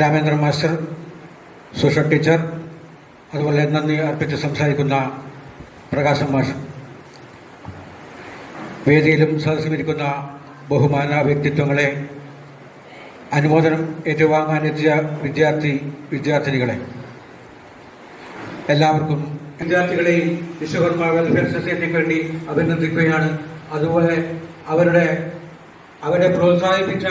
Ramendran master, സുഷ teacher, അതുപോലെ നന്ദി അർപ്പിച്ച് സംസാരിക്കുന്ന പ്രകാശം മാഷ്, വേദിയിലും സദസ്സിലിരിക്കുന്ന ബഹുമാന വ്യക്തിത്വങ്ങളെ, അനുമോദനം ഏറ്റുവാങ്ങാനെത്തിയ വിദ്യാർത്ഥിനികളെ, എല്ലാവർക്കും വിദ്യാർത്ഥികളെയും വിശ്വകർമ്മ വെൽഫെയർ സൊസൈറ്റിക്ക് വേണ്ടി അഭിനന്ദിക്കുകയാണ്. അതുപോലെ അവരെ പ്രോത്സാഹിപ്പിച്ച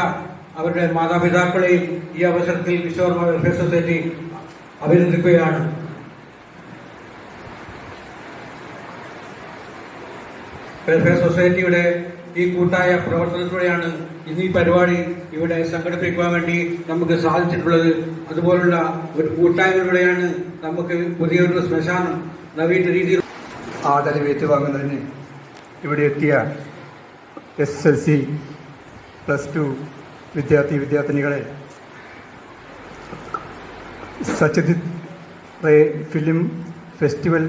അവരുടെ മാതാപിതാക്കളെയും ഈ അവസരത്തിൽ വിശ്വകർമ്മ വെൽഫെയർ സൊസൈറ്റി അഭിനന്ദിക്കുകയാണ്. വെൽഫെയർ സൊസൈറ്റിയുടെ ഈ കൂട്ടായ പ്രവർത്തനത്തിലൂടെയാണ് ഇന്ന് ഈ പരിപാടി ഇവിടെ സംഘടിപ്പിക്കുവാൻ വേണ്ടി നമുക്ക് സാധിച്ചിട്ടുള്ളത്. അതുപോലുള്ള ഒരു കൂട്ടായ്മയിലൂടെയാണ് നമുക്ക് പുതിയൊരു ശ്മശാനം നവീന രീതിയിൽ ആദരവ് ഏറ്റുവാങ്ങുന്നതിന് ഇവിടെ എത്തിയ SSLC +2 വിദ്യാർത്ഥിനികളെ, സത്യജിത് റേ ഫിലിം ഫെസ്റ്റിവൽ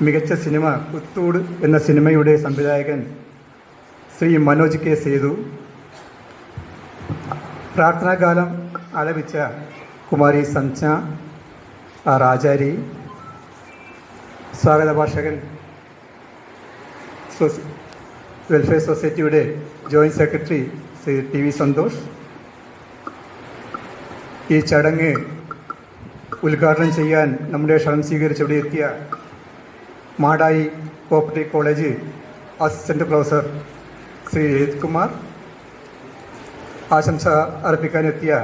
മികച്ച സിനിമ പുത്തൂട് എന്ന സിനിമയുടെ സംവിധായകൻ ശ്രീ മനോജ് കെ സേതു, പ്രാർത്ഥനാകാലം ആലപിച്ച കുമാരി സഞ്ജ ആചാരി, സ്വാഗത ഭാഷകൻ വെൽഫെയർ സൊസൈറ്റിയുടെ joint secretary Shri TV Santhosh, ഈ ചടങ്ങ് ഉദ്ഘാടനം ചെയ്യാൻ നമ്മുടെ ക്ഷണം സ്വീകരിച്ച് ഇവിടെ എത്തിയ Madayi cooperative college assistant professor Shri Rajith Kumar, ആശംസ അർപ്പിക്കാനെത്തിയ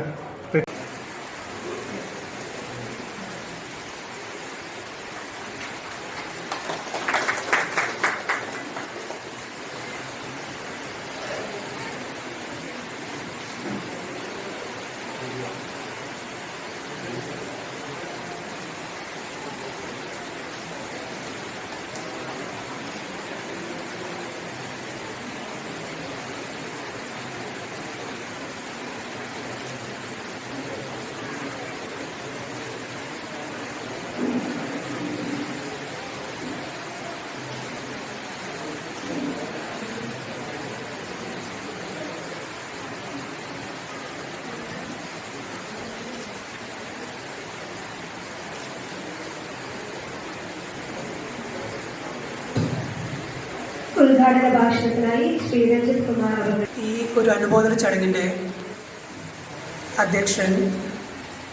ഉദ്ഘാടന ഭാഷണത്തിനായി ശ്രീ രഞ്ജിത് കുമാർ അവർ. ഈ ഒരു അനുമോദന ചടങ്ങിൻ്റെ അധ്യക്ഷൻ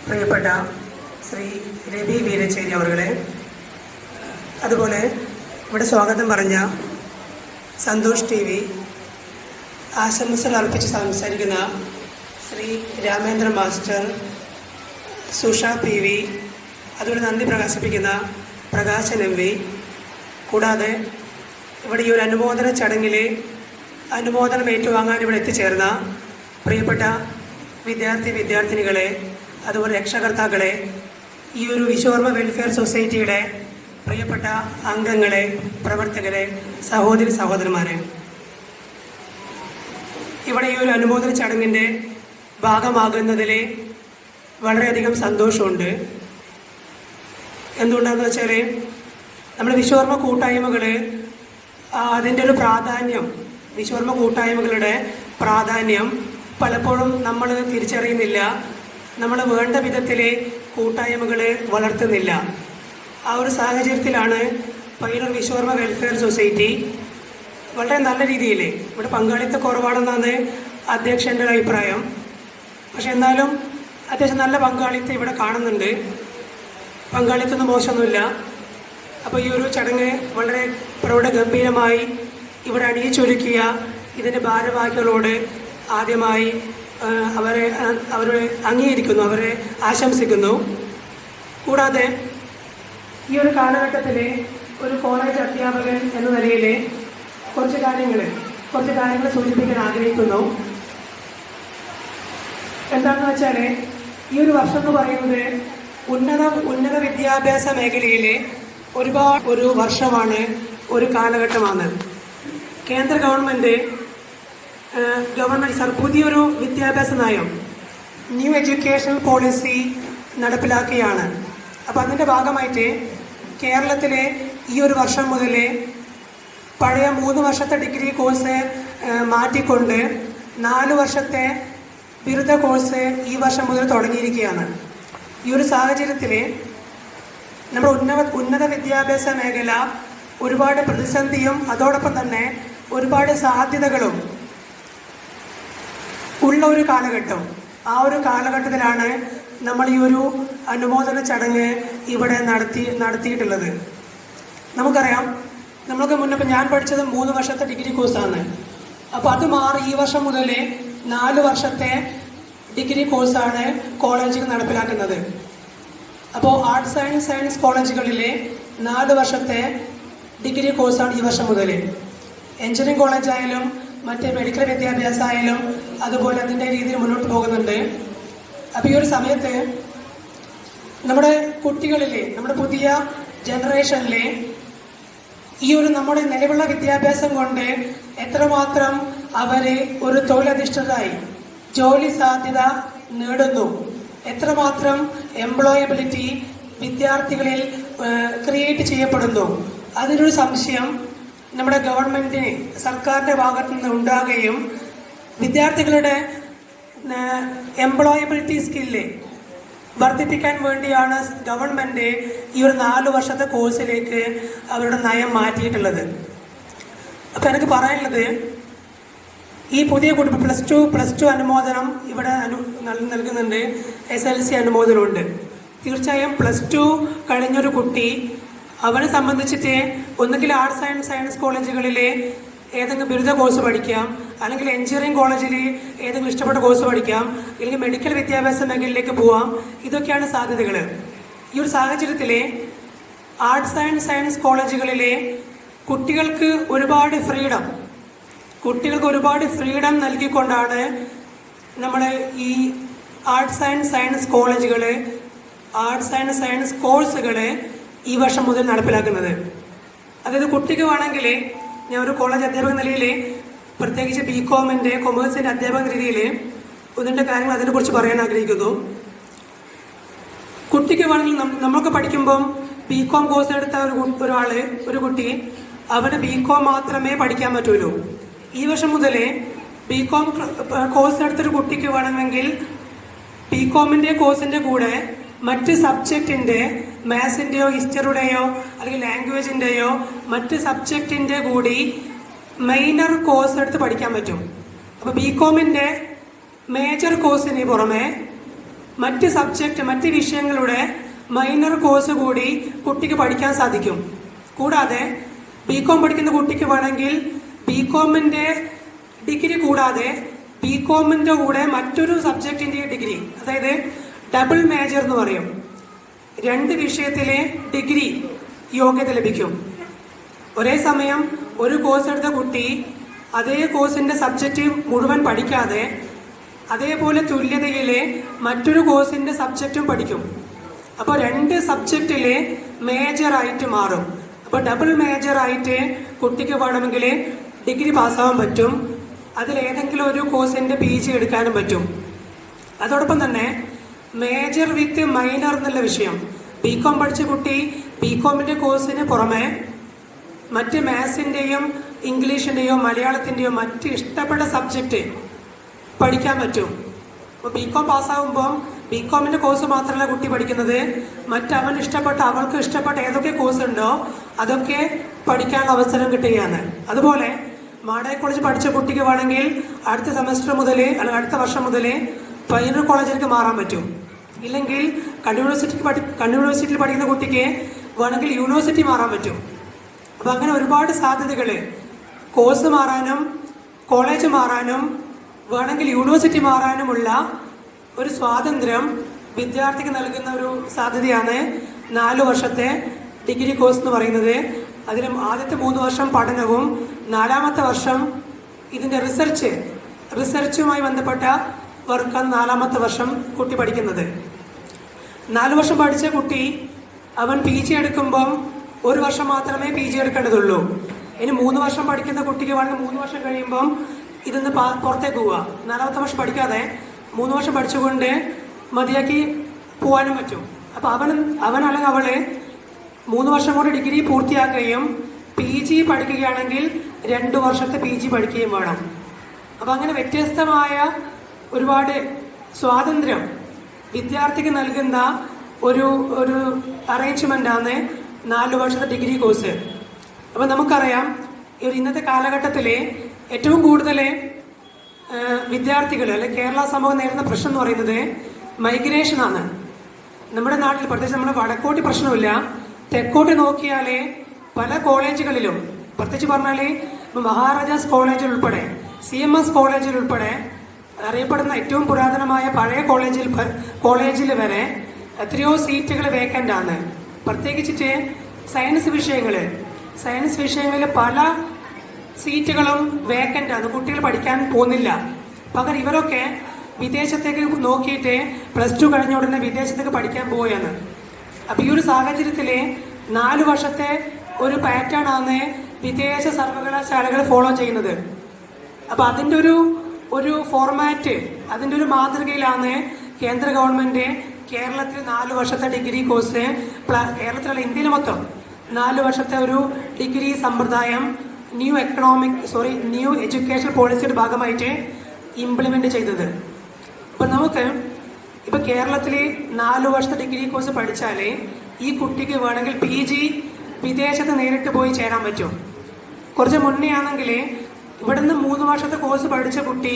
പ്രിയപ്പെട്ട ശ്രീ രവി വീരച്ചേരി അവരുടെ, അതുപോലെ ഇവിടെ സ്വാഗതം പറഞ്ഞ സന്തോഷ് TV, ആശംസകൾ അർപ്പിച്ച് സംസാരിക്കുന്ന ശ്രീ രാമേന്ദ്രൻ മാസ്റ്റർ, സുഷ PV, അതുപോലെ നന്ദി പ്രകാശിപ്പിക്കുന്ന പ്രകാശൻ MV, കൂടാതെ ഇവിടെ ഈ ഒരു അനുമോദന ചടങ്ങിൽ അനുമോദനം ഏറ്റുവാങ്ങാൻ ഇവിടെ എത്തിച്ചേർന്ന പ്രിയപ്പെട്ട വിദ്യാർത്ഥിനികളെ, അതുപോലെ രക്ഷകർത്താക്കളെ, ഈ ഒരു വിശ്വകർമ്മ വെൽഫെയർ സൊസൈറ്റിയുടെ പ്രിയപ്പെട്ട അംഗങ്ങളെ, പ്രവർത്തകരെ, സഹോദരന്മാരെ, ഇവിടെ ഈ ഒരു അനുമോദന ചടങ്ങിൻ്റെ ഭാഗമാകുന്നതിൽ വളരെയധികം സന്തോഷമുണ്ട്. എന്തുകൊണ്ടാണെന്ന് വെച്ചാൽ നമ്മൾ വിശ്വകർമ്മ കൂട്ടായ്മകൾ അതിൻ്റെ ഒരു പ്രാധാന്യം, വിശ്വകർമ്മ കൂട്ടായ്മകളുടെ പ്രാധാന്യം പലപ്പോഴും നമ്മൾ തിരിച്ചറിയുന്നില്ല. നമ്മൾ വേണ്ട വിധത്തിൽ കൂട്ടായ്മകൾ വളർത്തുന്നില്ല. ആ ഒരു സാഹചര്യത്തിലാണ് പയ്യന്നൂർ വിശ്വകർമ്മ വെൽഫെയർ സൊസൈറ്റി വളരെ നല്ല രീതിയിൽ, ഇവിടെ പങ്കാളിത്ത കുറവാണെന്നാണ് അധ്യക്ഷൻ്റെ അഭിപ്രായം. പക്ഷെ എന്നാലും അത്യാവശ്യം നല്ല പങ്കാളിത്തം ഇവിടെ കാണുന്നുണ്ട്. പങ്കാളിത്തമൊന്നും മോശമൊന്നുമില്ല. അപ്പോൾ ഈ ഒരു ചടങ്ങ് വളരെ പ്രൗഢഗംഭീരമായി ഇവിടെ അണിയിച്ചൊരുക്കിയ ഇതിൻ്റെ ഭാരവാഹികളോട് ആദ്യമായി അവരെ അംഗീകരിക്കുന്നു, അവരെ ആശംസിക്കുന്നു. കൂടാതെ ഈ ഒരു കാലഘട്ടത്തിൽ ഒരു കോളേജ് അധ്യാപകൻ എന്ന നിലയിൽ കുറച്ച് കാര്യങ്ങൾ സൂചിപ്പിക്കാൻ ആഗ്രഹിക്കുന്നു. എന്താണെന്ന് വെച്ചാൽ ഈ ഒരു വർഷം എന്ന് പറയുന്നത് ഉന്നത വിദ്യാഭ്യാസ മേഖലയിൽ ഒരു വർഷമാണ്, ഒരു കാലഘട്ടമാണ്. കേന്ദ്ര ഗവൺമെൻറ് പുതിയൊരു വിദ്യാഭ്യാസ നയം, ന്യൂ എഡ്യൂക്കേഷൻ പോളിസി നടപ്പിലാക്കുകയാണ്. അപ്പോൾ അതിൻ്റെ ഭാഗമായിട്ട് കേരളത്തിലെ ഈ ഒരു വർഷം മുതൽ പഴയ 3 വർഷത്തെ ഡിഗ്രി കോഴ്സ് മാറ്റിക്കൊണ്ട് 4 വർഷത്തെ ബിരുദ കോഴ്സ് ഈ വർഷം മുതൽ തുടങ്ങിയിരിക്കുകയാണ്. ഈ ഒരു സാഹചര്യത്തിൽ നമ്മുടെ ഉന്നത വിദ്യാഭ്യാസ മേഖല ഒരുപാട് പ്രതിസന്ധിയും അതോടൊപ്പം തന്നെ ഒരുപാട് സാധ്യതകളും ഉള്ള ഒരു കാലഘട്ടം. ആ ഒരു കാലഘട്ടത്തിലാണ് നമ്മൾ ഈ ഒരു അനുമോദന ചടങ്ങ് ഇവിടെ നടത്തിയിട്ടുള്ളത്. നമുക്കറിയാം, നമ്മൾക്ക് മുന്നേ ഞാൻ പഠിച്ചത് 3 വർഷത്തെ ഡിഗ്രി കോഴ്സാണ്. അപ്പോൾ അത് മാറി ഈ വർഷം മുതൽ 4 വർഷത്തെ ഡിഗ്രി കോഴ്സാണ് കോളേജിൽ നടപ്പിലാക്കുന്നത്. അപ്പോൾ ആർട്സ് ആൻഡ് സയൻസ് കോളേജുകളിലെ 4 വർഷത്തെ ഡിഗ്രി കോഴ്സാണ് ഈ വർഷം മുതൽ. എഞ്ചിനീയറിംഗ് കോളേജായാലും മറ്റ് മെഡിക്കൽ വിദ്യാഭ്യാസമായാലും അതുപോലെ അതിൻ്റെ രീതിയിൽ മുന്നോട്ട് പോകുന്നുണ്ട്. അപ്പോൾ ഈ ഒരു സമയത്ത് നമ്മുടെ കുട്ടികളിലെ, നമ്മുടെ പുതിയ ജനറേഷനിലെ ഈ ഒരു നമ്മുടെ നിലവിലുള്ള വിദ്യാഭ്യാസം കൊണ്ട് എത്രമാത്രം അവരെ ഒരു തൊഴിലധിഷ്ഠിതരായി ജോലി സാധ്യത നേടുന്നു, എത്രമാത്രം എംപ്ലോയബിലിറ്റി വിദ്യാർത്ഥികളിൽ ക്രിയേറ്റ് ചെയ്യപ്പെടുന്നു, അതിനൊരു സംശയം നമ്മുടെ ഗവൺമെന്റിന്, സർക്കാരിന്റെ ഭാഗത്തു നിന്ന് ഉണ്ടാകുകയും വിദ്യാർത്ഥികളുടെ എംപ്ലോയബിലിറ്റി സ്കില്ല് വർദ്ധിപ്പിക്കാൻ വേണ്ടിയാണ് ഗവൺമെന്റ് ഈ ഒരു 4 വർഷത്തെ കോഴ്സിലേക്ക് അവരുടെ നയം മാറ്റിയിട്ടുള്ളത്. അപ്പം എനിക്ക് പറയാനുള്ളത്, ഈ പുതിയ കുട്ടി പ്ലസ് ടു അനുമോദനം ഇവിടെ നൽകുന്നുണ്ട്, SLC അനുമോദനമുണ്ട്. തീർച്ചയായും പ്ലസ് 2 കഴിഞ്ഞൊരു കുട്ടി, അവനെ സംബന്ധിച്ചിട്ട് ഒന്നുകിൽ ആർട്സ് ആൻഡ് സയൻസ് കോളേജുകളിലെ ഏതെങ്കിലും ബിരുദ കോഴ്സ് പഠിക്കാം, അല്ലെങ്കിൽ എഞ്ചിനീയറിംഗ് കോളേജിൽ ഏതെങ്കിലും ഇഷ്ടപ്പെട്ട കോഴ്സ് പഠിക്കാം, അല്ലെങ്കിൽ മെഡിക്കൽ വിദ്യാഭ്യാസ മേഖലയിലേക്ക് പോവാം. ഇതൊക്കെയാണ് സാധ്യതകൾ. ഈ ഒരു സാഹചര്യത്തിൽ ആർട്സ് ആൻഡ് സയൻസ് കോളേജുകളിലെ കുട്ടികൾക്ക് ഒരുപാട് ഫ്രീഡം നൽകിക്കൊണ്ടാണ് നമ്മൾ ഈ ആർട്സ് ആൻഡ് സയൻസ് കോളേജുകൾ, ആർട്സ് ആൻഡ് സയൻസ് കോഴ്സുകൾ ഈ വർഷം മുതൽ നടപ്പിലാക്കുന്നത്. അതായത് കുട്ടിക്ക് വേണമെങ്കിൽ, ഞാൻ ഒരു കോളേജ് അധ്യാപക നിലയിൽ, പ്രത്യേകിച്ച് BComന്റെ കൊമേഴ്സിന്റെ അധ്യാപക രീതിയിൽ 1-2 കാര്യങ്ങൾ അതിനെക്കുറിച്ച് പറയാൻ ആഗ്രഹിക്കുന്നു. കുട്ടിക്ക് വേണമെങ്കിൽ നമ്മൾക്ക് പഠിക്കുമ്പം BCom കോഴ്സ് എടുത്ത ഒരു കുട്ടി, അവന് BCom മാത്രമേ പഠിക്കാൻ പറ്റുള്ളൂ. ഈ വർഷം മുതൽ BCom കോഴ്സ് എടുത്തൊരു കുട്ടിക്ക് വേണമെങ്കിൽ BComന്റെ കോഴ്സിന്റെ കൂടെ മറ്റ് സബ്ജക്റ്റിന്റെ, മാത്സിന്റെയോ ഹിസ്റ്ററിയുടെയോ അല്ലെങ്കിൽ ലാംഗ്വേജിന്റെയോ മറ്റ് സബ്ജക്റ്റിന്റെ കൂടി മൈനർ കോഴ്സ് എടുത്ത് പഠിക്കാൻ പറ്റും. അപ്പോൾ BComന്റെ മേജർ കോഴ്സിന് പുറമെ മറ്റ് വിഷയങ്ങളുടെ മൈനർ കോഴ്സ് കൂടി കുട്ടിക്ക് പഠിക്കാൻ സാധിക്കും. കൂടാതെ BCom പഠിക്കുന്ന കുട്ടിക്ക് വേണമെങ്കിൽ BComന്റെ ഡിഗ്രി കൂടാതെ BComന്റെ കൂടെ മറ്റൊരു സബ്ജക്റ്റിന്റെ ഡിഗ്രി, അതായത് ഡബിൾ മേജർ എന്ന് പറയും, 2 വിഷയത്തിലെ ഡിഗ്രി യോഗ്യത ലഭിക്കും. ഒരേ സമയം ഒരു കോഴ്സ് എടുത്ത കുട്ടി അതേ കോഴ്സിന്റെ സബ്ജക്റ്റ് മുഴുവൻ പഠിക്കാതെ അതേപോലെ തുല്യതയിലെ മറ്റൊരു കോഴ്സിന്റെ സബ്ജക്റ്റും പഠിക്കും. അപ്പോൾ 2 സബ്ജക്റ്റിലെ മേജറായിട്ട് മാറും. അപ്പോൾ ഡബിൾ മേജറായിട്ട് കുട്ടിക്ക് വേണമെങ്കിൽ ഡിഗ്രി പാസ്സാവാൻ പറ്റും. അതിലേതെങ്കിലും ഒരു കോഴ്സിന്റെ PG എടുക്കാനും പറ്റും. അതോടൊപ്പം തന്നെ മേജർ വിത്ത് മൈനർ എന്നുള്ള വിഷയം, BCom പഠിച്ച കുട്ടി BComന്റെ കോഴ്സിന് പുറമെ മറ്റ് മാത്സിന്റെയും ഇംഗ്ലീഷിന്റെയോ മലയാളത്തിന്റെയോ മറ്റ് ഇഷ്ടപ്പെട്ട സബ്ജക്റ്റ് പഠിക്കാൻ പറ്റും. അപ്പോൾ BCom പാസ്സാകുമ്പോൾ BComന്റെ കോഴ്സ് മാത്രമല്ല കുട്ടി പഠിക്കുന്നത്, അവൾക്ക് ഇഷ്ടപ്പെട്ട ഏതൊക്കെ കോഴ്സ് ഉണ്ടോ അതൊക്കെ പഠിക്കാനുള്ള അവസരം കിട്ടുകയാണ്. അതുപോലെ മാടായി കോളേജ് പഠിച്ച കുട്ടിക്ക് വേണമെങ്കിൽ അടുത്ത സെമസ്റ്റർ മുതൽ അല്ലെങ്കിൽ അടുത്ത വർഷം മുതൽ പയ്യന്നൂർ കോളേജിലേക്ക് മാറാൻ പറ്റും. ഇല്ലെങ്കിൽ കണ്ണൂർ യൂണിവേഴ്സിറ്റിയിൽ പഠിക്കുന്ന കുട്ടിക്ക് വേണമെങ്കിൽ യൂണിവേഴ്സിറ്റി മാറാൻ പറ്റും. അപ്പം അങ്ങനെ ഒരുപാട് സാധ്യതകൾ, കോഴ്സ് മാറാനും കോളേജ് മാറാനും വേണമെങ്കിൽ യൂണിവേഴ്സിറ്റി മാറാനുമുള്ള ഒരു സ്വാതന്ത്ര്യം വിദ്യാർത്ഥിക്ക് നൽകുന്ന ഒരു സാധ്യതയാണ് 4 വർഷത്തെ ഡിഗ്രി കോഴ്സ് എന്ന് പറയുന്നത്. അതിലും ആദ്യത്തെ 3 വർഷം പഠനവും 4ാമത്തെ വർഷം ഇതിൻ്റെ റിസർച്ചുമായി ബന്ധപ്പെട്ട വർക്കാണ് 4ാമത്തെ വർഷം കുട്ടി പഠിക്കുന്നത്. 4 വർഷം പഠിച്ച കുട്ടി അവൻ PG എടുക്കുമ്പം 1 വർഷം മാത്രമേ PG എടുക്കേണ്ടതുള്ളൂ. ഇനി 3 വർഷം പഠിക്കുന്ന കുട്ടിക്ക് വേണമെങ്കിൽ 3 വർഷം കഴിയുമ്പം ഇതിന്ന് പുറത്തേക്ക് പോവുക. 4ാമത്തെ വർഷം പഠിക്കാതെ 3 വർഷം പഠിച്ചുകൊണ്ട് മതിയാക്കി പോകാനും പറ്റും. അപ്പം അവൻ അല്ലെങ്കിൽ അവള് 3 വർഷം കൊണ്ട് ഡിഗ്രി പൂർത്തിയാക്കുകയും PG പഠിക്കുകയാണെങ്കിൽ 2 വർഷത്തെ PG പഠിക്കുകയും വേണം. അപ്പം അങ്ങനെ വ്യത്യസ്തമായ ഒരുപാട് സ്വാതന്ത്ര്യം വിദ്യാർത്ഥിക്ക് നൽകുന്ന ഒരു ഒരു അറേഞ്ച്മെന്റ് ആണ് 4 വർഷത്തെ ഡിഗ്രി കോഴ്സ്. അപ്പൊ നമുക്കറിയാം ഇന്നത്തെ കാലഘട്ടത്തിലെ ഏറ്റവും കൂടുതൽ വിദ്യാർത്ഥികൾ അല്ലെ കേരള സമൂഹം നേരിടുന്ന പ്രശ്നം എന്ന് പറയുന്നത് മൈഗ്രേഷൻ ആണ്. നമ്മുടെ നാട്ടിൽ പ്രത്യേകിച്ച് നമ്മുടെ വടക്കോട്ട് പ്രശ്നമില്ല, തെക്കോട്ട് നോക്കിയാലേ പല കോളേജുകളിലും പ്രത്യേകിച്ച് പറഞ്ഞാല് മഹാരാജാസ് കോളേജിൽ ഉൾപ്പെടെ CMS കോളേജിൽ ഉൾപ്പെടെ അറിയപ്പെടുന്ന ഏറ്റവും പുരാതനമായ പഴയ കോളേജിൽ വരെ എത്രയോ സീറ്റുകൾ വേക്കന്റ് ആണ്. പ്രത്യേകിച്ചിട്ട് സയൻസ് വിഷയങ്ങളിൽ പല സീറ്റുകളും വേക്കന്റ് ആണ്. കുട്ടികൾ പഠിക്കാൻ പോകുന്നില്ല. പകരം ഇവരൊക്കെ വിദേശത്തേക്ക് നോക്കിയിട്ട് +2 കഴിഞ്ഞ ഉടനെ വിദേശത്തേക്ക് പഠിക്കാൻ പോവുകയാണ്. അപ്പൊ ഈ ഒരു സാഹചര്യത്തില് 4 വർഷത്തെ ഒരു പാറ്റേൺ ആണ് വിദേശ സർവകലാശാലകൾ ഫോളോ ചെയ്യുന്നത്. അപ്പൊ അതിന്റെ ഒരു ഫോർമാറ്റ്, അതിന്റെ ഒരു മാതൃകയിലാണ് കേന്ദ്ര ഗവൺമെന്റ് കേരളത്തിൽ 4 വർഷത്തെ ഡിഗ്രി കോഴ്സ്, കേരളത്തിലുള്ള ഇന്ത്യയിൽ മൊത്തം 4 വർഷത്തെ ഒരു ഡിഗ്രി സമ്പ്രദായം ന്യൂ എഡ്യൂക്കേഷൻ പോളിസിയുടെ ഭാഗമായിട്ട് ഇംപ്ലിമെന്റ് ചെയ്തത്. അപ്പൊ നമുക്ക് ഇപ്പൊ കേരളത്തില് 4 വർഷത്തെ ഡിഗ്രി കോഴ്സ് പഠിച്ചാല് ഈ കുട്ടിക്ക് വേണമെങ്കിൽ PG വിദേശത്ത് നേരിട്ട് പോയി ചേരാൻ പറ്റും. കുറച്ച് മുന്നേ ആണെങ്കിൽ ഇവിടുന്ന് 3 വർഷത്തെ കോഴ്സ് പഠിച്ച കുട്ടി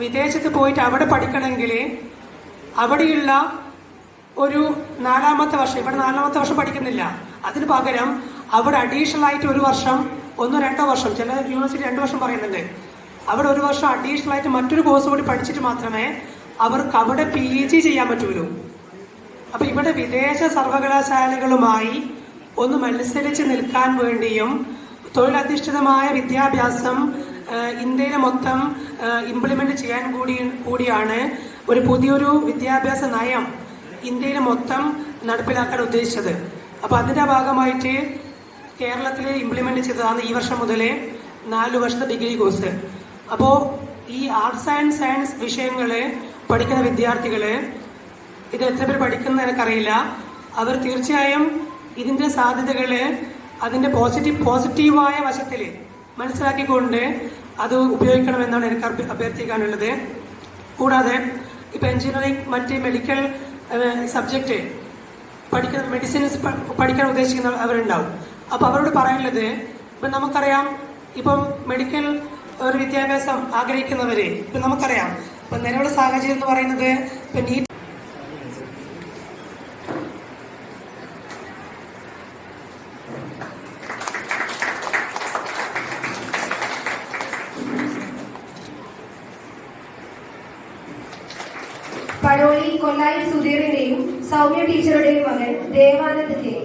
വിദേശത്ത് പോയിട്ട് അവിടെ പഠിക്കണമെങ്കിൽ അവിടെയുള്ള ഒരു 4ാമത്തെ വർഷം, ഇവിടെ 4ാമത്തെ വർഷം പഠിക്കുന്നില്ല. അതിന് പകരം അവിടെ അഡീഷണൽ ആയിട്ട് 1 വർഷം, 1-2 വർഷം, ചില യൂണിവേഴ്സിറ്റി 2 വർഷം പറയുന്നുണ്ട്, അവിടെ 1 വർഷം അഡീഷണൽ ആയിട്ട് മറ്റൊരു കോഴ്സ് കൂടി പഠിച്ചിട്ട് മാത്രമേ അവർക്ക് അവിടെ PG ചെയ്യാൻ പറ്റുള്ളൂ. അപ്പൊ ഇവിടെ വിദേശ സർവകലാശാലകളുമായി ഒന്ന് മത്സരിച്ച് നിൽക്കാൻ വേണ്ടിയും തൊഴിലധിഷ്ഠിതമായ വിദ്യാഭ്യാസം ഇന്ത്യയിലെ മൊത്തം ഇംപ്ലിമെന്റ് ചെയ്യാൻ കൂടിയാണ് ഒരു പുതിയൊരു വിദ്യാഭ്യാസ നയം ഇന്ത്യയിൽ മൊത്തം നടപ്പിലാക്കാൻ ഉദ്ദേശിച്ചത്. അപ്പൊ അതിന്റെ ഭാഗമായിട്ട് കേരളത്തിൽ ഇംപ്ലിമെന്റ് ചെയ്തതാണ് ഈ വർഷം മുതലേ 4 വർഷത്തെ ഡിഗ്രി കോഴ്സ്. അപ്പോ ഈ ആർട്സ് ആൻഡ് സയൻസ് വിഷയങ്ങള് പഠിക്കുന്ന വിദ്യാർത്ഥികള് ഇത് എത്ര പേര് പഠിക്കുന്ന എനിക്കറിയില്ല. അവർ തീർച്ചയായും ഇതിന്റെ സാധ്യതകള് അതിന്റെ പോസിറ്റീവായ വശത്തില് മനസ്സിലാക്കിക്കൊണ്ട് അത് ഉപയോഗിക്കണമെന്നാണ് എനിക്ക് അഭ്യർത്ഥിക്കാനുള്ളത്. കൂടാതെ ഇപ്പൊ എഞ്ചിനീയറിംഗ്, മറ്റ് മെഡിക്കൽ സബ്ജക്റ്റ് പഠിക്കുന്ന മെഡിസിൻസ് പഠിക്കാൻ ഉദ്ദേശിക്കുന്ന അവരുണ്ടാവും. അപ്പൊ അവരോട് പറയാനുള്ളത്, ഇപ്പൊ നമുക്കറിയാം ഇപ്പം മെഡിക്കൽ ഒരു വിദ്യാഭ്യാസം ആഗ്രഹിക്കുന്നവര് ഇപ്പൊ നമുക്കറിയാം ഇപ്പൊ നിലവിലെ സാഹചര്യം എന്ന് പറയുന്നത് ഇപ്പൊ നീറ്റ് പടോളി കൊല്ലായി സുധീറിന്റെയും സൗമ്യ ടീച്ചറുടെയും മകൻ ദേവാനന്ദ് കെ.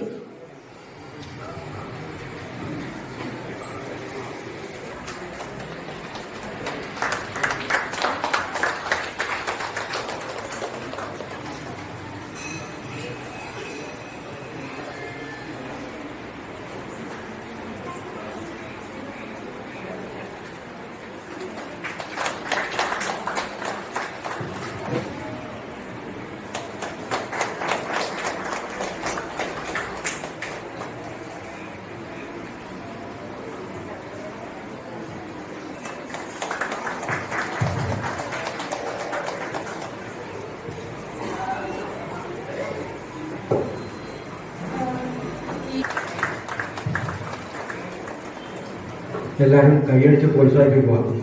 എല്ലാവരും കൈയടിച്ച് പ്രോത്സാഹിപ്പിക്കുക.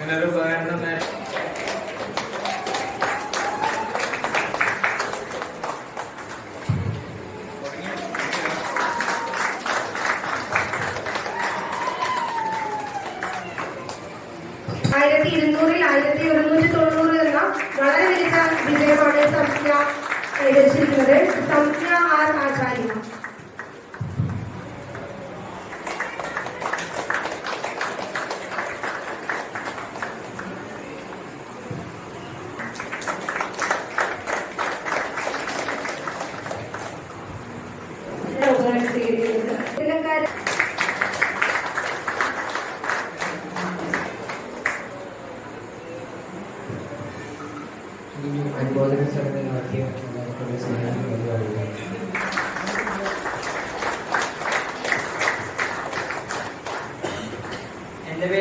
ഇങ്ങനൊരു ഉപകരണം വളരെ മികച്ച വിജയമാണ് സംഖ്യ കൈവരിച്ചിരിക്കുന്നത്. സംഖ്യ ആർ ആചാര്യ. അനുമോദന ചടങ്ങ് നടത്തിയ നമുക്കുള്ള സ്നേഹം പരിപാടികൾ. എൻ്റെ പേര്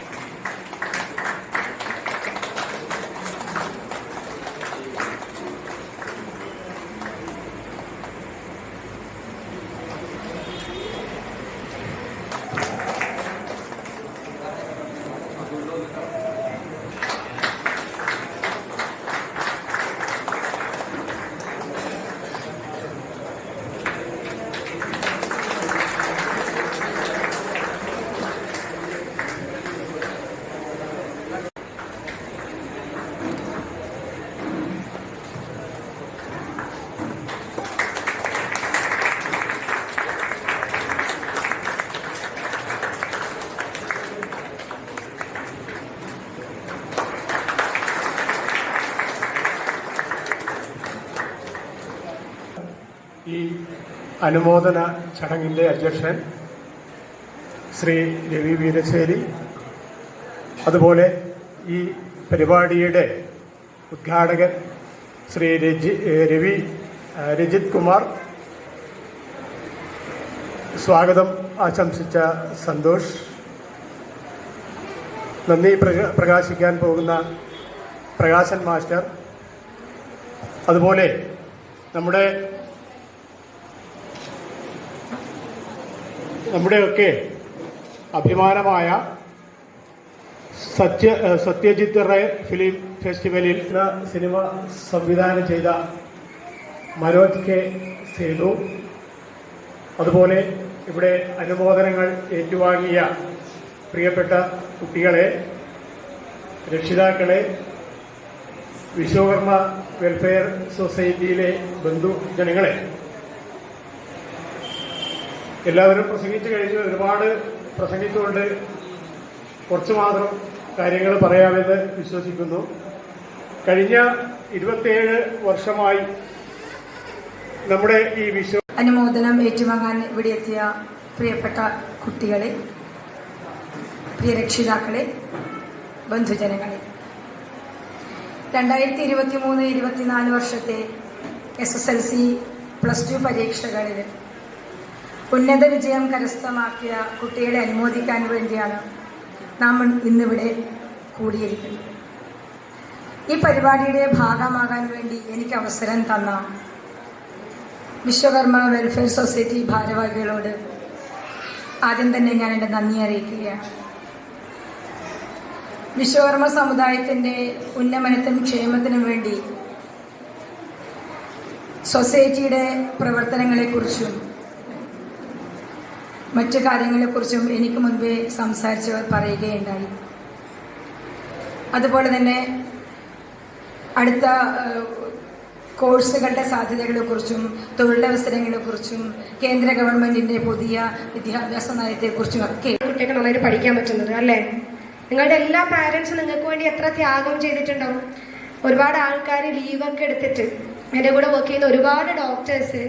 ഈ അനുമോദന ചടങ്ങിൻ്റെ അധ്യക്ഷൻ ശ്രീ രവി വീരശ്ശേരി, അതുപോലെ ഈ പരിപാടിയുടെ ഉദ്ഘാടകൻ ശ്രീ രജിത് കുമാർ, സ്വാഗതം ആശംസിച്ച സന്തോഷ്, നന്ദി പ്രകാശിക്കാൻ പോകുന്ന പ്രകാശൻ മാസ്റ്റർ, അതുപോലെ നമ്മുടെയൊക്കെ അഭിമാനമായ സത്യജിത്ത് റേ ഫിലിം ഫെസ്റ്റിവലിൽ സിനിമ സംവിധാനം ചെയ്ത മനോജ് കെ സേതു, അതുപോലെ ഇവിടെ അനുമോദനങ്ങൾ ഏറ്റുവാങ്ങിയ പ്രിയപ്പെട്ട കുട്ടികളെ, രക്ഷിതാക്കളെ, വിശ്വകർമ്മ വെൽഫെയർ സൊസൈറ്റിയിലെ ബന്ധുജനങ്ങളെ, എല്ലാവരും പ്രസംഗിച്ചു കഴിഞ്ഞു. ഒരുപാട് പ്രസംഗിച്ചുകൊണ്ട് കുറച്ച് മാത്രം കാര്യങ്ങൾ പറയാമെന്ന് വിശ്വസിക്കുന്നു. കഴിഞ്ഞ 27 വർഷമായി നമ്മുടെ ഈ അനുമോദനം ഏറ്റുവാങ്ങാൻ ഇവിടെ എത്തിയ പ്രിയപ്പെട്ട കുട്ടികളെ, പ്രിയ രക്ഷിതാക്കളെ, ബന്ധുജനങ്ങളെ, 2023-24 വർഷത്തെ SSLC +2 പരീക്ഷകളിൽ ഉന്നത വിജയം കരസ്ഥമാക്കിയ കുട്ടികളെ അനുമോദിക്കാൻ വേണ്ടിയാണ് നാം ഇന്നിവിടെ കൂടിയിരിക്കുന്നത്. ഈ പരിപാടിയുടെ ഭാഗമാകാൻ വേണ്ടി എനിക്ക് അവസരം തന്ന വിശ്വകർമ്മ വെൽഫെയർ സൊസൈറ്റി ഭാരവാഹികളോട് ആദ്യം തന്നെ ഞാൻ എൻ്റെ നന്ദി അറിയിക്കുകയാണ്. വിശ്വകർമ്മ സമുദായത്തിൻ്റെ ഉന്നമനത്തിനും ക്ഷേമത്തിനും വേണ്ടി സൊസൈറ്റിയുടെ പ്രവർത്തനങ്ങളെക്കുറിച്ചും മറ്റു കാര്യങ്ങളെക്കുറിച്ചും എനിക്ക് മുൻപേ സംസാരിച്ചവർ പറയുകയുണ്ടായി. അതുപോലെ തന്നെ അടുത്ത കോഴ്സുകളുടെ സാധ്യതകളെക്കുറിച്ചും തൊഴിലവസരങ്ങളെക്കുറിച്ചും കേന്ദ്ര ഗവൺമെൻറ്റിൻ്റെ പുതിയ വിദ്യാഭ്യാസ നയത്തെക്കുറിച്ചും ഒക്കെ കുട്ടികൾക്ക് നന്നായിട്ട് പഠിക്കാൻ പറ്റുന്നത് അല്ലേ? നിങ്ങളുടെ എല്ലാ പാരൻസും നിങ്ങൾക്ക് വേണ്ടി എത്ര ത്യാഗം ചെയ്തിട്ടുണ്ടാവും. ഒരുപാട് ആൾക്കാർ ലീവൊക്കെ എടുത്തിട്ട് എൻ്റെ കൂടെ വർക്ക് ചെയ്യുന്ന ഒരുപാട് ഡോക്ടേഴ്സ്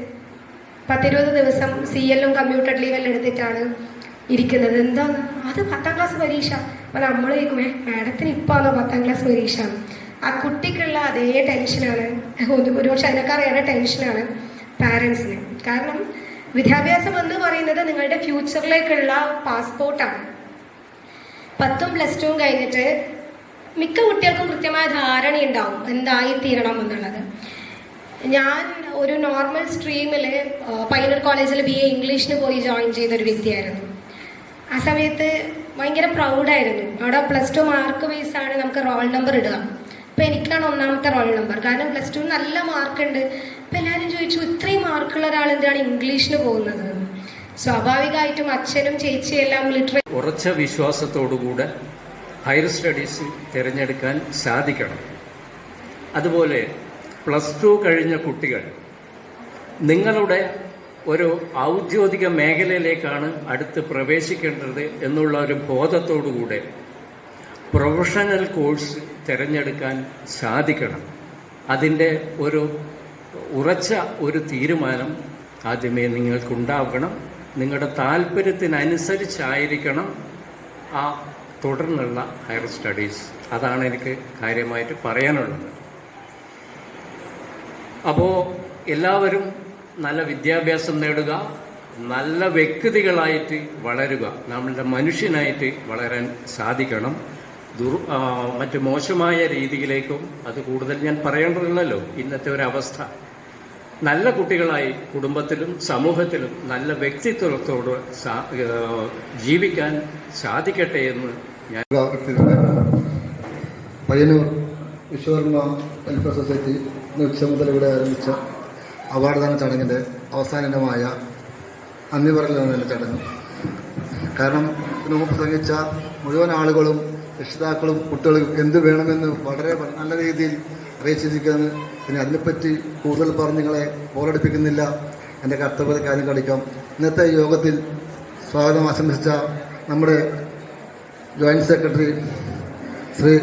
10-20 ദിവസം CL-ഉം കമ്പ്യൂട്ടർ ലീവെല്ലാം എടുത്തിട്ടാണ് ഇരിക്കുന്നത്. എന്താണ് അത് 10ാം ക്ലാസ് പരീക്ഷ. അപ്പം നമ്മൾ ചോദിക്കുമേ മാഡത്തിന് ഇപ്പാണോ 10ാം ക്ലാസ് പരീക്ഷ? ആ കുട്ടിക്കുള്ള അതേ ടെൻഷനാണ്, ഒരുപക്ഷെ അതിനേക്കാളേറെ ടെൻഷനാണ് പാരൻസിന്. കാരണം വിദ്യാഭ്യാസം എന്ന് പറയുന്നത് നിങ്ങളുടെ ഫ്യൂച്ചറിലേക്കുള്ള പാസ്പോർട്ടാണ്. 10ഉം +2ഉം കഴിഞ്ഞിട്ട് മിക്ക കുട്ടികൾക്കും കൃത്യമായ ധാരണയുണ്ടാവും എന്തായിത്തീരണം എന്നുള്ളത്. ഞാൻ ഒരു നോർമൽ സ്ട്രീമിൽ പയ്യന്നൂർ കോളേജിൽ BA ഇംഗ്ലീഷിന് പോയി ജോയിൻ ചെയ്തൊരു വ്യക്തിയായിരുന്നു. ആ സമയത്ത് ഭയങ്കര പ്രൗഡായിരുന്നു. അവിടെ +2 മാർക്ക് ബേസാണ് നമുക്ക് റോൾ നമ്പർ ഇടുക. അപ്പോൾ എനിക്കാണ് 1ാമത്തെ റോൾ നമ്പർ. കാരണം +2 നല്ല മാർക്കുണ്ട്. അപ്പോൾ എല്ലാവരും ചോദിച്ചു ഇത്രയും മാർക്കുള്ള ഒരാൾ എന്തിനാണ് ഇംഗ്ലീഷിന് പോകുന്നത്? സ്വാഭാവികമായിട്ടും അച്ഛനും ചേച്ചിയെല്ലാം ഉറച്ച വിശ്വാസത്തോടുകൂടെ ഹയർ സ്റ്റഡീസ് തിരഞ്ഞെടുക്കാൻ സാധിക്കണം. അതുപോലെ +2 കഴിഞ്ഞ കുട്ടികൾ നിങ്ങളുടെ ഒരു ഔദ്യോഗിക മേഖലയിലേക്കാണ് അടുത്ത് പ്രവേശിക്കേണ്ടത് എന്നുള്ള ഒരു ബോധത്തോടുകൂടെ പ്രൊഫഷണൽ കോഴ്സ് തിരഞ്ഞെടുക്കാൻ സാധിക്കണം. അതിൻ്റെ ഉറച്ച ഒരു തീരുമാനം ആദ്യമേ നിങ്ങൾക്കുണ്ടാവണം. നിങ്ങളുടെ താല്പര്യത്തിനനുസരിച്ചായിരിക്കണം ആ തുടർന്നുള്ള ഹയർ സ്റ്റഡീസ്. അതാണ് എനിക്ക് കാര്യമായിട്ട് പറയാനുള്ളത്. അപ്പോൾ എല്ലാവരും നല്ല വിദ്യാഭ്യാസം നേടുക, നല്ല വ്യക്തികളായിട്ട് വളരുക, നമ്മളുടെ മനുഷ്യനായിട്ട് വളരാൻ സാധിക്കണം. മറ്റ് മോശമായ രീതിയിലേക്കും അത് കൂടുതൽ ഞാൻ പറയേണ്ടതില്ലല്ലോ. ഇന്നത്തെ ഒരവസ്ഥ നല്ല കുട്ടികളായി കുടുംബത്തിലും സമൂഹത്തിലും നല്ല വ്യക്തിത്വത്തോട് ജീവിക്കാൻ സാധിക്കട്ടെ എന്ന് ഞാൻ പയ്യന്നൂർ വിശ്വകർമ്മ വെൽഫെയർ സൊസൈറ്റി ഉച്ച മുതൽ ഇവിടെ ആരംഭിച്ച അവാർഡ് ദാന ചടങ്ങിൻ്റെ അവസാന ഇനമായ നന്ദി പറയലാണ് ചടങ്ങ്. കാരണം ഇതിനു മുമ്പ് പ്രസംഗിച്ച മുഴുവൻ ആളുകളും രക്ഷിതാക്കളും കുട്ടികളും എന്ത് വേണമെന്ന് വളരെ നല്ല രീതിയിൽ അറിയിച്ചിരിക്കുകയാണ്. പിന്നെ അതിനെപ്പറ്റി കൂടുതൽ പറഞ്ഞ് നിങ്ങളെ ബോറടിപ്പിക്കുന്നില്ല. എൻ്റെ കർത്തവ്യ കാര്യം കളിക്കാം. ഇന്നത്തെ യോഗത്തിൽ സ്വാഗതം ആശംസിച്ച നമ്മുടെ ജോയിൻറ്റ് സെക്രട്ടറി ശ്രീ